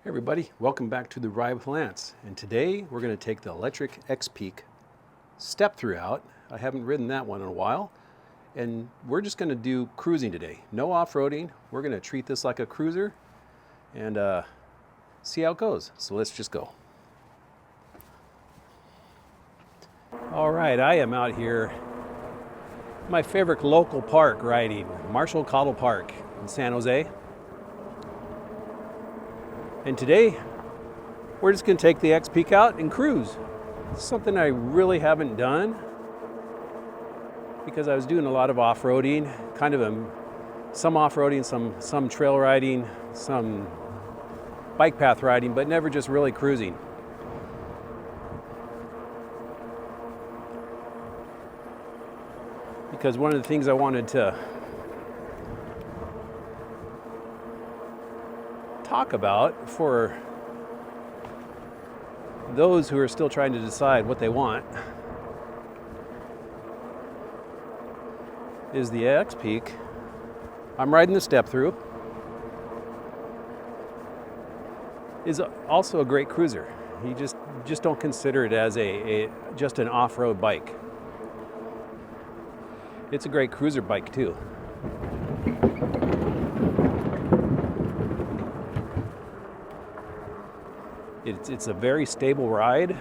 Hey everybody, welcome back to the Ride with Lance. And today we're going to take the Lectric Xpeak step through out. I haven't ridden that one in a while. And we're just going to do cruising today. No off-roading. We're going to treat this like a cruiser and see how it goes. So let's just go. All right, I am out here, my favorite local park riding, Marshall Cottle Park in San Jose. And today, we're just going to take the Xpeak out and cruise. It's something I really haven't done because I was doing a lot of off-roading, some off-roading, some trail riding, some bike path riding, but never just really cruising. Because one of the things I wanted to talk about for those who are still trying to decide what they want is the Xpeak. I'm riding the step through. Is also a great cruiser. You just don't consider it as just an off-road bike. It's a great cruiser bike too. It's a very stable ride.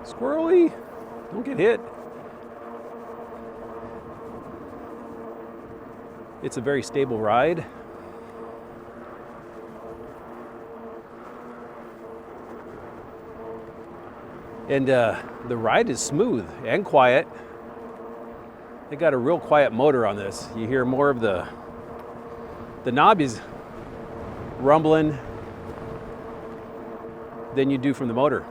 Squirrely, don't get hit. It's a very stable ride. And the ride is smooth and quiet. They got a real quiet motor on this. You hear more of the knobbies rumbling than you do from the motor.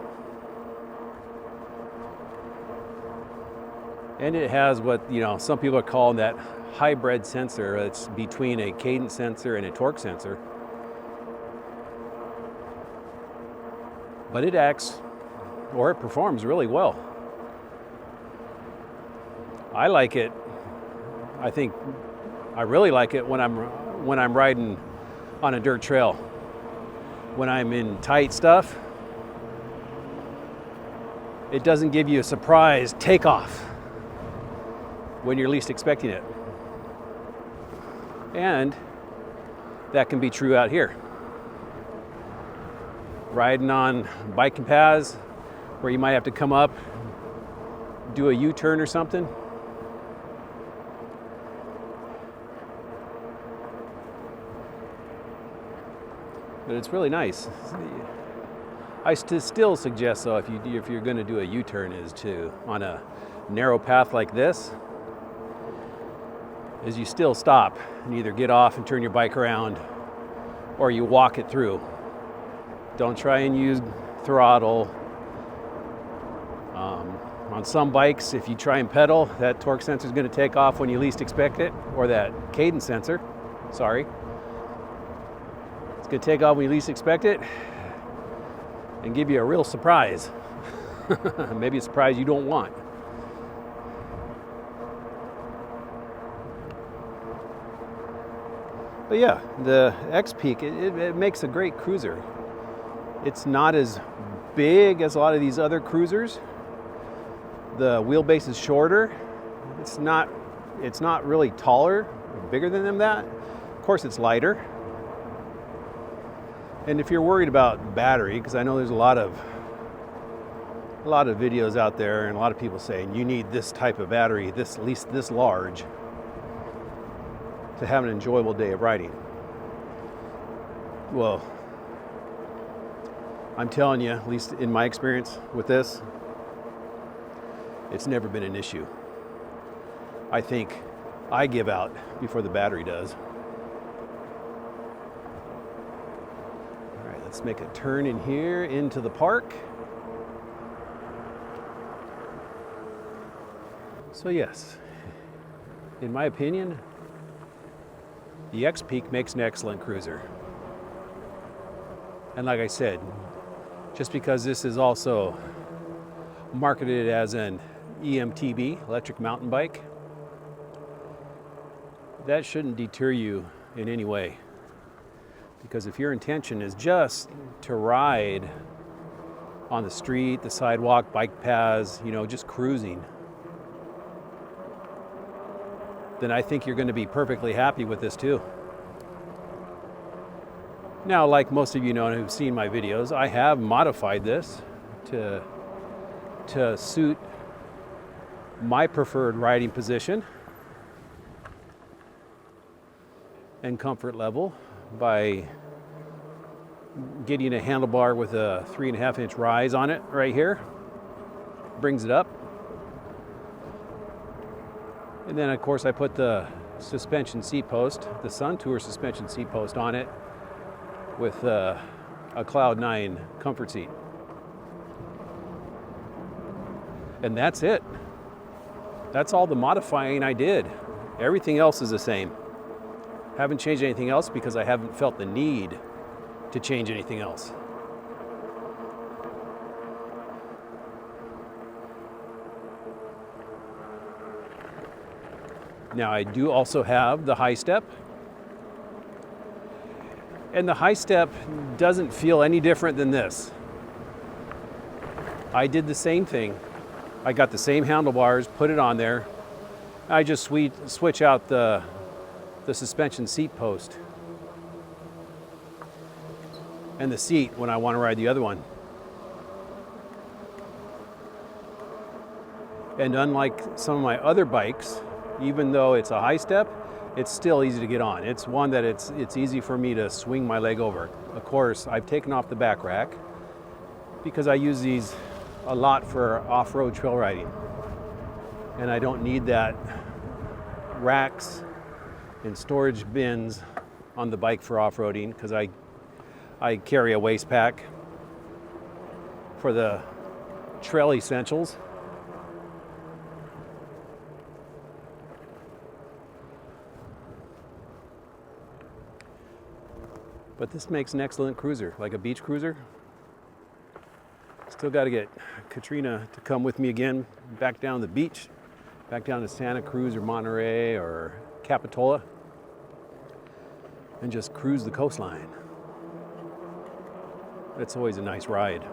And it has what some people are calling that hybrid sensor. It's between a cadence sensor and a torque sensor. But it performs really well. I like it. I really like it when I'm riding on a dirt trail. When I'm in tight stuff, it doesn't give you a surprise takeoff when you're least expecting it. And that can be true out here. Riding on biking paths where you might have to come up, do a U-turn or something. But it's really nice. I still suggest, though, if you're going to do a U-turn, on a narrow path like this, is you still stop and either get off and turn your bike around, or you walk it through. Don't try and use throttle. On some bikes, if you try and pedal, that torque sensor is going to take off when you least expect it, or that cadence sensor. Sorry. It's going to take off when you least expect it and give you a real surprise. Maybe a surprise you don't want. But yeah, the Xpeak, it makes a great cruiser. It's not as big as a lot of these other cruisers. The wheelbase is shorter. It's not really taller, bigger than them that. Of course, it's lighter. And if you're worried about battery, because I know there's a lot of videos out there and a lot of people saying you need this type of battery, at least this large, to have an enjoyable day of riding. Well, I'm telling you, at least in my experience with this, it's never been an issue. I think I give out before the battery does. Let's make a turn in here into the park. So yes, in my opinion, the Xpeak makes an excellent cruiser. And like I said, just because this is also marketed as an EMTB, electric mountain bike, that shouldn't deter you in any way. Because if your intention is just to ride on the street, the sidewalk, bike paths, you know, just cruising, then I think you're going to be perfectly happy with this too. Now, like most of you know who've seen my videos, I have modified this to suit my preferred riding position and comfort level by getting a handlebar with a 3.5-inch rise on it right here. Brings it up. And then of course I put the suspension seat post, the Sun Tour suspension seat post on it with a Cloud 9 comfort seat. And that's it. That's all the modifying I did. Everything else is the same. Haven't changed anything else because I haven't felt the need to change anything else. Now I do also have the high step. And the high step doesn't feel any different than this. I did the same thing. I got the same handlebars, put it on there. I just switch out the suspension seat post and the seat when I want to ride the other one. And unlike some of my other bikes, even though it's a high step, it's still easy to get on. It's one that it's easy for me to swing my leg over. Of course, I've taken off the back rack because I use these a lot for off-road trail riding. And I don't need that racks and storage bins on the bike for off-roading because I carry a waist pack for the trail essentials. But this makes an excellent cruiser, like a beach cruiser. Still got to get Katrina to come with me again, back down the beach, back down to Santa Cruz or Monterey or Capitola, and just cruise the coastline. It's always a nice ride.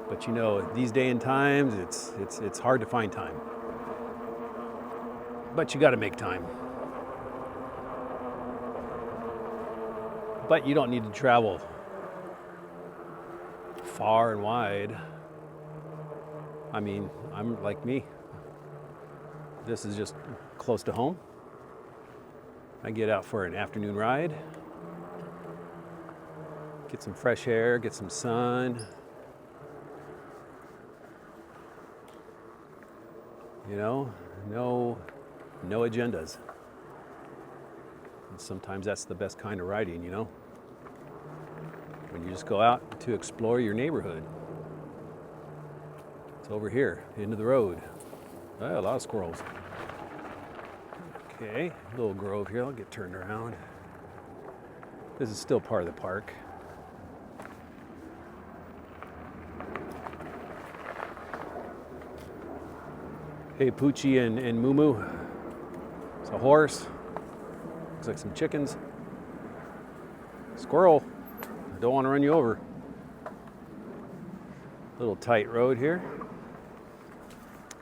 But you know, these day and times, it's hard to find time. But you got to make time. But you don't need to travel far and wide. I mean, I'm like me. This is just close to home. I get out for an afternoon ride, get some fresh air, get some sun. You know, no agendas. And sometimes that's the best kind of riding, you know? When you just go out to explore your neighborhood. It's over here, into the road. Oh, a lot of squirrels. Okay, little grove here. I'll get turned around. This is still part of the park. Hey, Poochie and Moo. It's a horse. Looks like some chickens. Squirrel. I don't want to run you over. Little tight road here.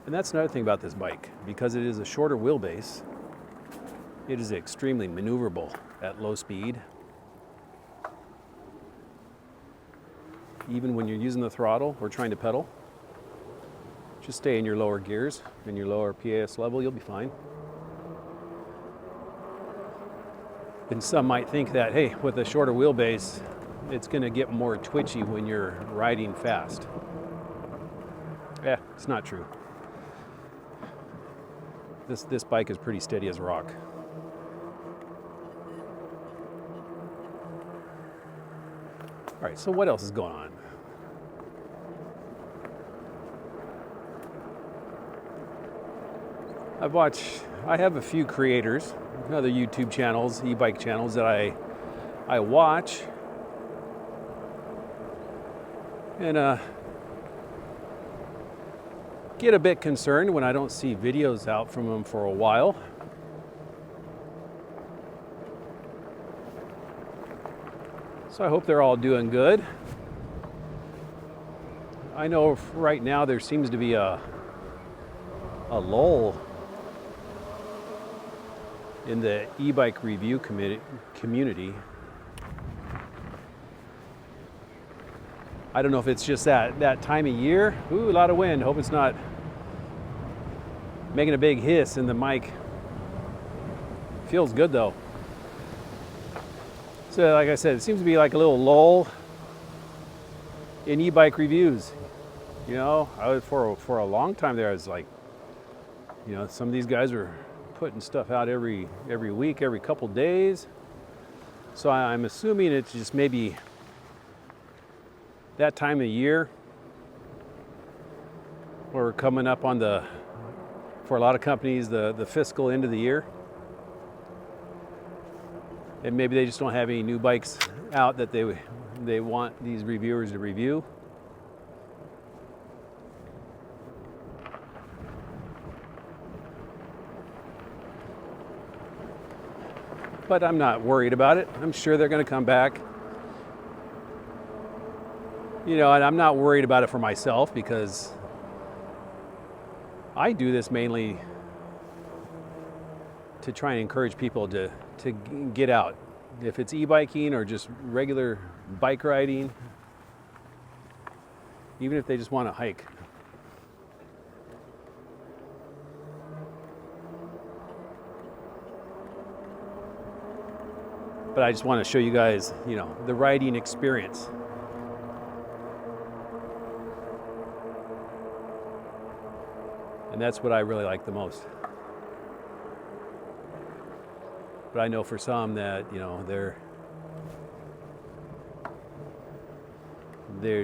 And that's another thing about this bike. Because it is a shorter wheelbase, it is extremely maneuverable at low speed. Even when you're using the throttle or trying to pedal, just stay in your lower gears, in your lower PAS level, you'll be fine. And some might think that, hey, with a shorter wheelbase, it's going to get more twitchy when you're riding fast. Yeah, it's not true. This bike is pretty steady as a rock. All right, so what else is going on? I have a few creators, other YouTube channels, e-bike channels that I watch, and get a bit concerned when I don't see videos out from them for a while. So I hope they're all doing good. I know right now there seems to be a lull in the e-bike review community. I don't know if it's just that time of year. Ooh, a lot of wind. Hope it's not making a big hiss in the mic. Feels good though. So like I said, it seems to be like a little lull in e-bike reviews. You know, for a long time there, I was like, you know, some of these guys were putting stuff out every week, every couple days. So I'm assuming it's just maybe that time of year where we're coming up on for a lot of companies, the fiscal end of the year. And maybe they just don't have any new bikes out that they want these reviewers to review. But I'm not worried about it. I'm sure they're going to come back. You know, and I'm not worried about it for myself because I do this mainly to try and encourage people to get out. If it's e-biking or just regular bike riding, even if they just want to hike. But I just want to show you guys, you know, the riding experience. And that's what I really like the most. But I know for some that, you know, they're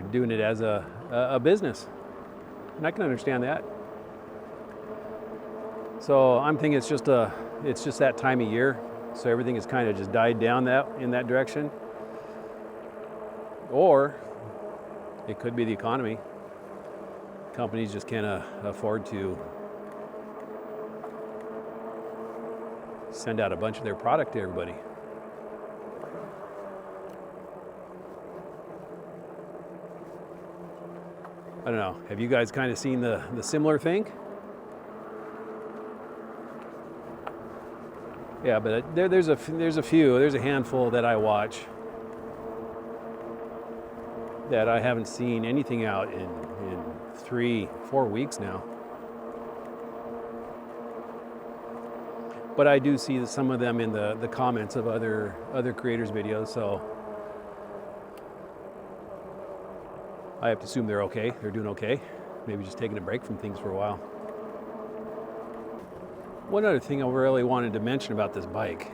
doing it as a business. And I can understand that. So I'm thinking it's just that time of year. So everything has kind of just died down in that direction. Or it could be the economy. Companies just can't afford to send out a bunch of their product to everybody. I don't know. Have you guys kind of seen the similar thing? Yeah, but there's a handful that I watch that I haven't seen anything out in 3-4 weeks now. But I do see some of them in the comments of other creators' videos, so I have to assume they're okay. They're doing okay. Maybe just taking a break from things for a while. One other thing I really wanted to mention about this bike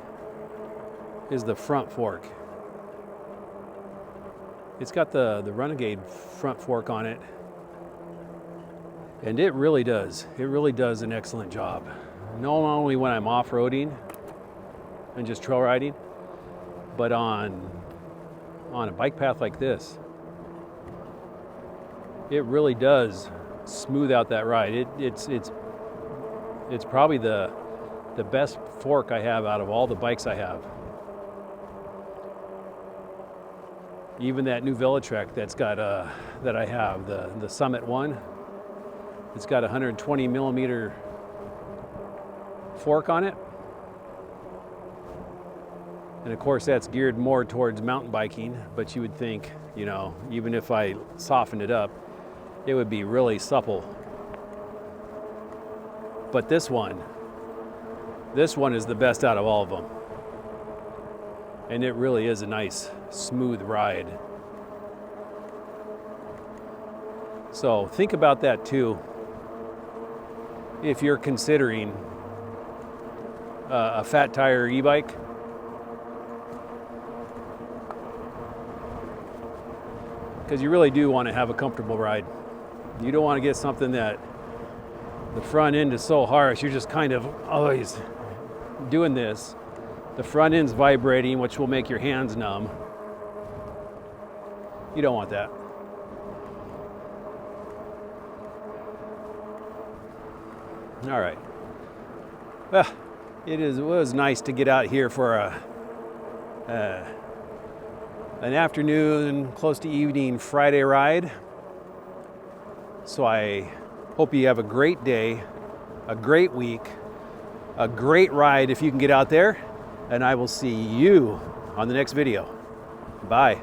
is the front fork. It's got the Renegade front fork on it, and it really does an excellent job. Not only when I'm off-roading and just trail riding, but on a bike path like this. It really does smooth out that ride. It's probably the best fork I have out of all the bikes I have. Even that new Lectric that's got that I have, the Summit one, it's got a 120 millimeter fork on it. And of course that's geared more towards mountain biking, but you would think, you know, even if I softened it up, it would be really supple. But this one is the best out of all of them. And it really is a nice, smooth ride. So think about that too, if you're considering a fat tire e-bike. Because you really do want to have a comfortable ride. You don't want to get something that the front end is so harsh, you're just kind of always doing this. The front end's vibrating, which will make your hands numb. You don't want that. All right. Well, it was nice to get out here for an afternoon, close to evening Friday ride. So I hope you have a great day, a great week, a great ride if you can get out there, and I will see you on the next video. Bye.